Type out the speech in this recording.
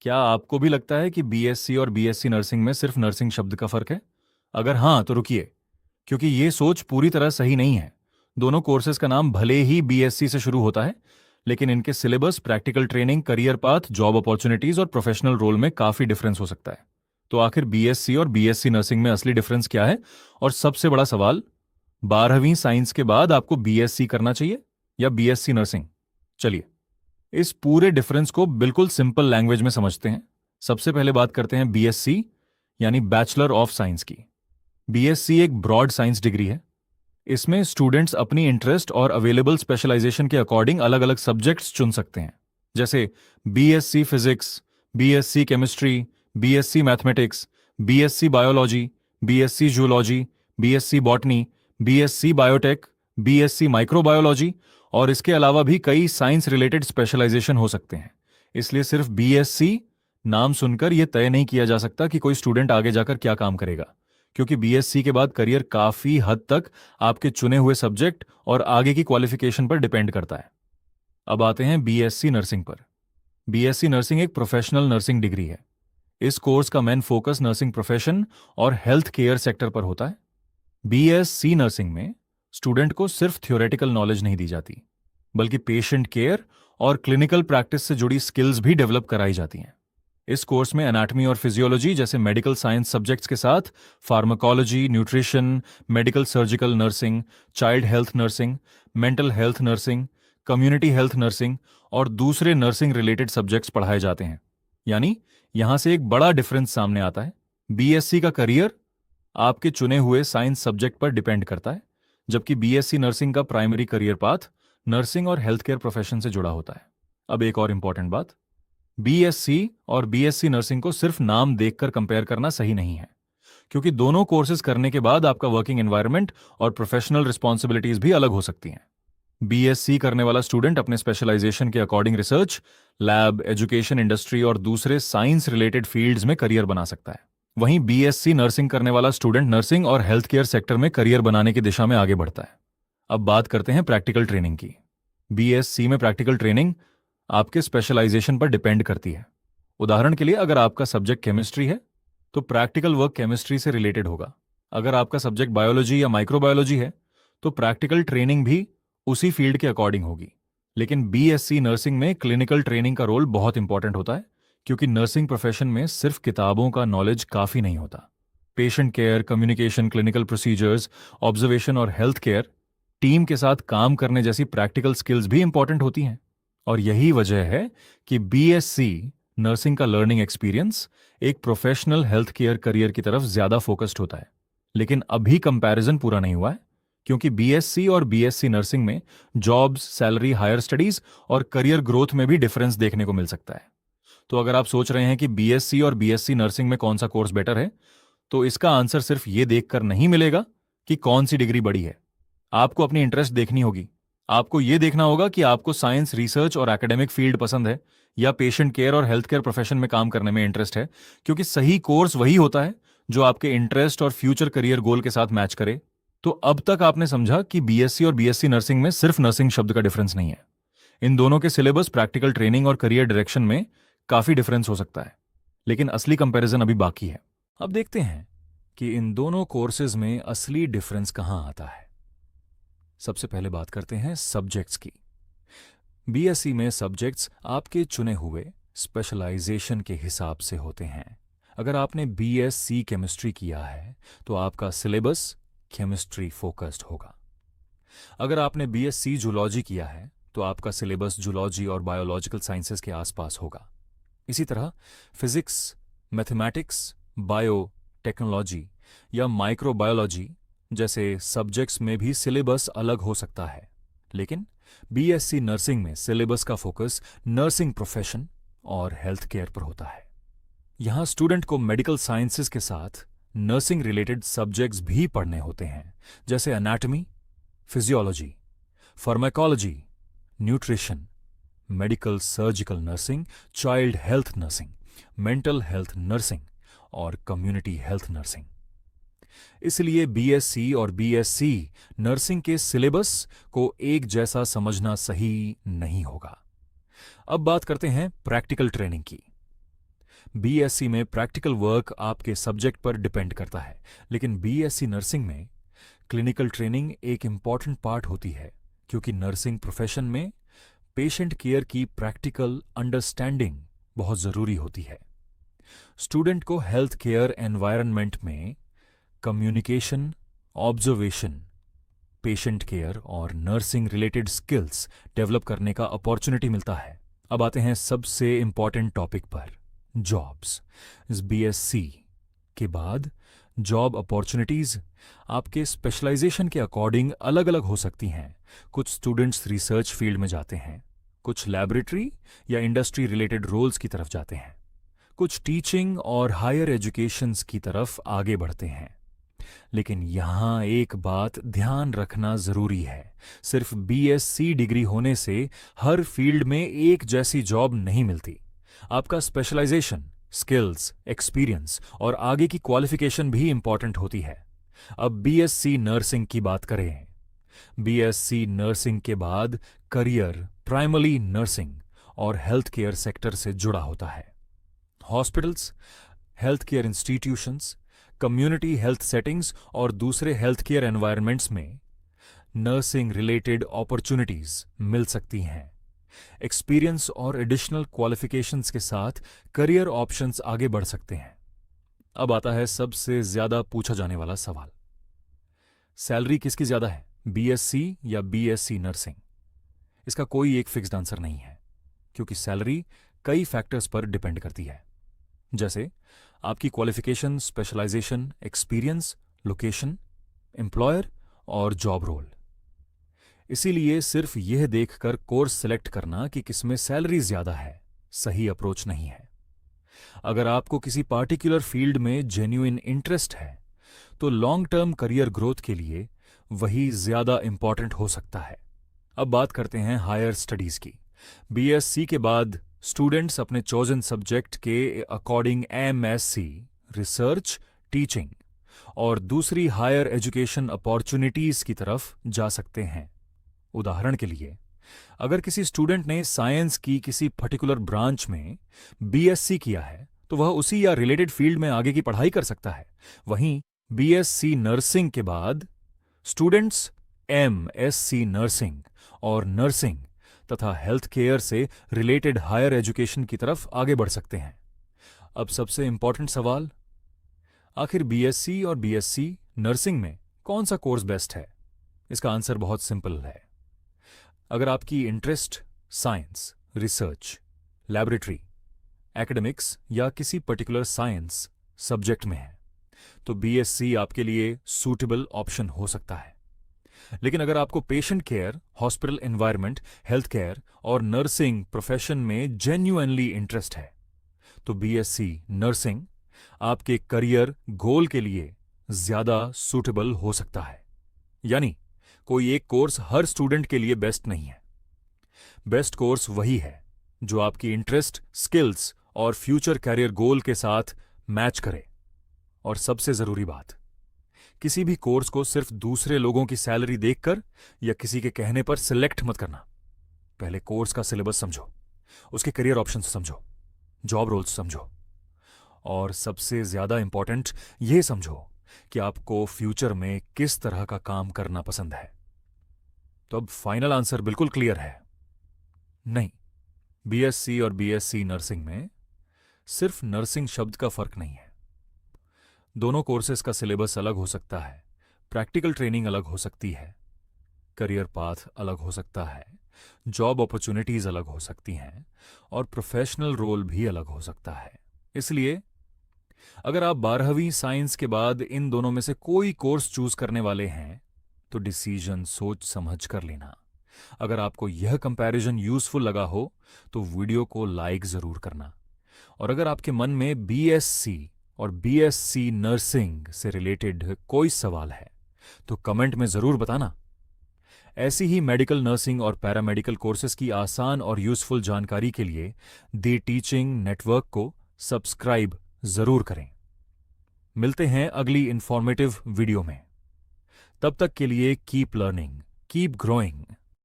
क्या आपको भी लगता है कि बीएससी और बीएससी नर्सिंग में सिर्फ नर्सिंग शब्द का फर्क है? अगर हाँ, तो रुकिए, क्योंकि ये सोच पूरी तरह सही नहीं है। दोनों कोर्सेज का नाम भले ही बीएससी से शुरू होता है, लेकिन इनके syllabus, practical training, career path, job opportunities और प्रोफेशनल रोल में काफी डिफरेंस हो सकता है। तो आखिर बीएससी और बीएससी नर्सिंग में असली डिफरेंस क्या है? और सबसे बड़ा सवाल, 12वीं साइंस के बाद आपको बीएससी करना चाहिए या बीएससी नर्सिंग? चलिए, इस पूरे डिफरेंस को बिल्कुल सिंपल लैंग्वेज में समझते हैं। सबसे पहले बात करते हैं बीएससी यानी बैचलर ऑफ साइंस की। बीएससी एक ब्रॉड साइंस डिग्री है। इसमें स्टूडेंट्स अपनी इंटरेस्ट और अवेलेबल स्पेशलाइजेशन के अकॉर्डिंग अलग अलग सब्जेक्ट्स चुन सकते हैं। जैसे BSc physics, BSc chemistry, BSc mathematics, BSc biology, BSc zoology, BSc botany, BSc biotech, BSc microbiology, और इसके अलावा भी कई साइंस रिलेटेड स्पेशलाइजेशन हो सकते हैं। इसलिए सिर्फ बीएससी नाम सुनकर यह तय नहीं किया जा सकता कि कोई स्टूडेंट आगे जाकर क्या काम करेगा, क्योंकि बीएससी के बाद करियर काफी हद तक आपके चुने हुए सब्जेक्ट और आगे की क्वालिफिकेशन पर डिपेंड करता है। अब आते हैं बीएससी नर्सिंग पर। बीएससी नर्सिंग एक प्रोफेशनल नर्सिंग डिग्री है। इस कोर्स का मेन फोकस नर्सिंग प्रोफेशन और हेल्थ केयर सेक्टर पर होता है। बीएससी नर्सिंग में स्टूडेंट को सिर्फ थ्योरेटिकल नॉलेज नहीं दी जाती, बल्कि पेशेंट केयर और क्लिनिकल प्रैक्टिस से जुड़ी स्किल्स भी डेवलप कराई जाती हैं। इस कोर्स में एनाटॉमी और फिजियोलॉजी जैसे मेडिकल साइंस सब्जेक्ट्स के साथ pharmacology, nutrition, medical surgical nursing, child health nursing, mental health nursing, community health nursing और दूसरे नर्सिंग रिलेटेड सब्जेक्ट्स पढ़ाए जाते हैं। यानी यहां से एक बड़ा डिफरेंस सामने आता है। बीएससी का करियर आपके चुने हुए साइंस सब्जेक्ट पर डिपेंड करता है, जबकि बीएससी नर्सिंग का प्राइमरी करियर पाथ नर्सिंग और हेल्थ केयर प्रोफेशन से जुड़ा होता है। अब एक और इंपॉर्टेंट बात, बीएससी और बीएससी नर्सिंग को सिर्फ नाम देखकर कंपेयर करना सही नहीं है, क्योंकि दोनों कोर्सेज करने के बाद आपका वर्किंग एनवायरनमेंट और प्रोफेशनल रिस्पॉन्सिबिलिटीज भी अलग हो सकती हैं। बीएससी करने वाला स्टूडेंट अपने स्पेशलाइजेशन के according research, lab, education, industry और दूसरे साइंस रिलेटेड फील्ड्स में करियर बना सकता है। वहीं बीएससी नर्सिंग करने वाला स्टूडेंट नर्सिंग और हेल्थ केयर सेक्टर में करियर बनाने की दिशा में आगे बढ़ता है। अब बात करते हैं प्रैक्टिकल ट्रेनिंग की। बीएससी में प्रैक्टिकल ट्रेनिंग आपके स्पेशलाइजेशन पर डिपेंड करती है। उदाहरण के लिए, अगर आपका सब्जेक्ट केमिस्ट्री है तो प्रैक्टिकल वर्क केमिस्ट्री से रिलेटेड होगा। अगर आपका सब्जेक्ट बायोलॉजी या माइक्रोबायोलॉजी है तो प्रैक्टिकल ट्रेनिंग भी उसी फील्ड के अकॉर्डिंग होगी। लेकिन बीएससी नर्सिंग में क्लिनिकल ट्रेनिंग का रोल बहुत इंपॉर्टेंट होता है, क्योंकि नर्सिंग प्रोफेशन में सिर्फ किताबों का नॉलेज काफी नहीं होता। Patient care, communication, clinical procedures, observation और हेल्थ केयर, टीम के साथ काम करने जैसी प्रैक्टिकल स्किल्स भी इंपॉर्टेंट होती हैं। और यही वजह है कि बीएससी नर्सिंग का लर्निंग एक्सपीरियंस एक प्रोफेशनल हेल्थ केयर करियर की तरफ ज्यादा फोकस्ड होता है। लेकिन अभी कंपैरिजन पूरा नहीं हुआ है, क्योंकि बीएससी और बीएससी नर्सिंग में जॉब्स, सैलरी, हायर स्टडीज और करियर ग्रोथ में भी डिफरेंस देखने को मिल सकता है। तो अगर आप सोच रहे हैं कि बीएससी और बीएससी नर्सिंग में कौन सा कोर्स बेटर है, तो इसका आंसर सिर्फ ये देखकर नहीं मिलेगा कि कौन सी डिग्री बड़ी है। आपको अपनी इंटरेस्ट देखनी होगी। आपको यह देखना होगा कि आपको साइंस, रिसर्च और एकेडमिक फील्ड पसंद है या पेशेंट केयर और हेल्थ केयर प्रोफेशन में काम करने में इंटरेस्ट है, क्योंकि सही कोर्स वही होता है जो आपके इंटरेस्ट और फ्यूचर करियर गोल के साथ मैच करे। तो अब तक आपने समझा कि बीएससी और बीएससी नर्सिंग में सिर्फ नर्सिंग शब्द का डिफरेंस नहीं है। इन दोनों के सिलेबस, प्रैक्टिकल ट्रेनिंग और करियर डायरेक्शन में काफी डिफरेंस हो सकता है, लेकिन असली कंपैरिजन अभी बाकी है। अब देखते हैं कि इन दोनों कोर्सेज में असली डिफरेंस कहां आता है। सबसे पहले बात करते हैं सब्जेक्ट्स की। बीएससी में सब्जेक्ट्स आपके चुने हुए स्पेशलाइजेशन के हिसाब से होते हैं। अगर आपने बीएससी केमिस्ट्री किया है तो आपका सिलेबस केमिस्ट्री फोकस्ड होगा। अगर आपने बीएससी जूलॉजी किया है तो आपका सिलेबस जूलॉजी और बायोलॉजिकल साइंसेज के आसपास होगा। इसी तरह फिजिक्स, मैथमेटिक्स, बायो टेक्नोलॉजी या माइक्रोबायोलॉजी जैसे सब्जेक्ट्स में भी सिलेबस अलग हो सकता है। लेकिन बीएससी नर्सिंग में सिलेबस का फोकस नर्सिंग प्रोफेशन और हेल्थ केयर पर होता है। यहां स्टूडेंट को मेडिकल साइंसेज के साथ नर्सिंग रिलेटेड सब्जेक्ट्स भी पढ़ने होते हैं, जैसे anatomy, physiology, pharmacology, nutrition, medical surgical nursing, child health nursing, mental health nursing और कम्युनिटी हेल्थ नर्सिंग। इसलिए बीएससी और बीएससी नर्सिंग के सिलेबस को एक जैसा समझना सही नहीं होगा। अब बात करते हैं प्रैक्टिकल ट्रेनिंग की। बीएससी में प्रैक्टिकल वर्क आपके सब्जेक्ट पर डिपेंड करता है, लेकिन बीएससी नर्सिंग में क्लिनिकल ट्रेनिंग एक इम्पॉर्टेंट पार्ट होती है, क्योंकि नर्सिंग प्रोफेशन में पेशेंट केयर की प्रैक्टिकल अंडरस्टैंडिंग बहुत ज़रूरी होती है। स्टूडेंट को हेल्थ केयर एनवायरनमेंट में कम्युनिकेशन, ऑब्जर्वेशन, पेशेंट केयर और नर्सिंग रिलेटेड स्किल्स डेवलप करने का अपॉर्चुनिटी मिलता है। अब आते हैं सबसे इम्पॉर्टेंट टॉपिक पर, जॉब्स। इस बीएससी के बाद जॉब अपॉर्चुनिटीज आपके स्पेशलाइजेशन के अकॉर्डिंग अलग अलग हो सकती हैं। कुछ स्टूडेंट्स रिसर्च फील्ड में जाते हैं, कुछ लैबोरेटरी या इंडस्ट्री रिलेटेड रोल्स की तरफ जाते हैं, कुछ टीचिंग और हायर एजुकेशंस की तरफ आगे बढ़ते हैं। लेकिन यहां एक बात ध्यान रखना जरूरी है, सिर्फ बीएससी डिग्री होने से हर फील्ड में एक जैसी जॉब नहीं मिलती। आपका स्पेशलाइजेशन, स्किल्स, एक्सपीरियंस और आगे की क्वालिफिकेशन भी इंपॉर्टेंट होती है। अब बीएससी नर्सिंग की बात करें। बीएससी नर्सिंग के बाद करियर प्राइमरी नर्सिंग और हेल्थ केयर सेक्टर से जुड़ा होता है। Hospitals, health care institutions, community health settings और दूसरे हेल्थ केयर एनवायरनमेंट्स में नर्सिंग रिलेटेड अपॉर्चुनिटीज मिल सकती हैं। एक्सपीरियंस और एडिशनल क्वालिफिकेशंस के साथ करियर ऑप्शंस आगे बढ़ सकते हैं। अब आता है सबसे ज्यादा पूछा जाने वाला सवाल, सैलरी किसकी ज्यादा है, बीएससी या बीएससी नर्सिंग? इसका कोई एक फिक्स्ड आंसर नहीं है, क्योंकि सैलरी कई फैक्टर्स पर डिपेंड करती है, जैसे आपकी qualification, specialisation, experience, location, employer और जॉब रोल। इसीलिए सिर्फ यह देखकर कोर्स सेलेक्ट करना कि किसमें सैलरी ज्यादा है, सही अप्रोच नहीं है। अगर आपको किसी पार्टिकुलर फील्ड में जेन्युइन इंटरेस्ट है, तो लॉन्ग टर्म करियर ग्रोथ के लिए वही ज्यादा इंपॉर्टेंट हो सकता है। अब बात करते हैं हायर स्टडीज की। बीएससी के बाद स्टूडेंट्स अपने चॉइजन सब्जेक्ट के अकॉर्डिंग एमएससी, रिसर्च, टीचिंग और दूसरी हायर एजुकेशन अपॉर्चुनिटीज की तरफ जा सकते हैं। उदाहरण के लिए, अगर किसी स्टूडेंट ने साइंस की किसी पर्टिकुलर ब्रांच में बीएससी किया है, तो वह उसी या रिलेटेड फील्ड में आगे की पढ़ाई कर सकता है। वहीं बीएससी नर्सिंग के बाद स्टूडेंट्स एमएससी नर्सिंग और नर्सिंग तथा हेल्थ केयर से रिलेटेड हायर एजुकेशन की तरफ आगे बढ़ सकते हैं। अब सबसे इंपॉर्टेंट सवाल, आखिर बीएससी और बीएससी नर्सिंग में कौन सा कोर्स बेस्ट है? इसका आंसर बहुत सिंपल है। अगर आपकी interest science, research, laboratory, academics या किसी पर्टिकुलर साइंस सब्जेक्ट में है, तो बीएससी आपके लिए सूटेबल ऑप्शन हो सकता है। लेकिन अगर आपको patient care, hospital environment, health care और नर्सिंग प्रोफेशन में जेन्युइनली इंटरेस्ट है, तो बीएससी नर्सिंग आपके करियर गोल के लिए ज्यादा सूटेबल हो सकता है। यानी कोई एक कोर्स हर स्टूडेंट के लिए बेस्ट नहीं है। बेस्ट कोर्स वही है जो आपकी इंटरेस्ट, स्किल्स और फ्यूचर कैरियर गोल के साथ मैच करे। और सबसे जरूरी बात, किसी भी कोर्स को सिर्फ दूसरे लोगों की सैलरी देखकर या किसी के कहने पर सिलेक्ट मत करना। पहले कोर्स का सिलेबस समझो, उसके करियर ऑप्शंस समझो, जॉब रोल्स समझो और सबसे ज्यादा इंपॉर्टेंट यह समझो कि आपको फ्यूचर में किस तरह का काम करना पसंद है। तो अब फाइनल आंसर बिल्कुल क्लियर है, नहीं, बीएससी और बीएससी नर्सिंग में सिर्फ नर्सिंग शब्द का फर्क नहीं है। दोनों कोर्सेज का सिलेबस अलग हो सकता है, प्रैक्टिकल ट्रेनिंग अलग हो सकती है, करियर पाथ अलग हो सकता है, जॉब अपॉर्चुनिटीज अलग हो सकती हैं और प्रोफेशनल रोल भी अलग हो सकता है। इसलिए अगर आप 12वीं साइंस के बाद इन दोनों में से कोई कोर्स चूज करने वाले हैं, तो डिसीजन सोच समझ कर लेना। अगर आपको यह कंपैरिजन यूजफुल लगा हो तो वीडियो को लाइक जरूर करना। और अगर आपके मन में बीएससी और बीएससी नर्सिंग से रिलेटेड कोई सवाल है तो कमेंट में जरूर बताना। ऐसी ही मेडिकल नर्सिंग और पैरामेडिकल कोर्सेज की आसान और यूजफुल जानकारी के लिए दी टीचिंग नेटवर्क को सब्सक्राइब जरूर करें। मिलते हैं अगली इंफॉर्मेटिव वीडियो में। तब तक के लिए कीप लर्निंग, कीप ग्रोइंग।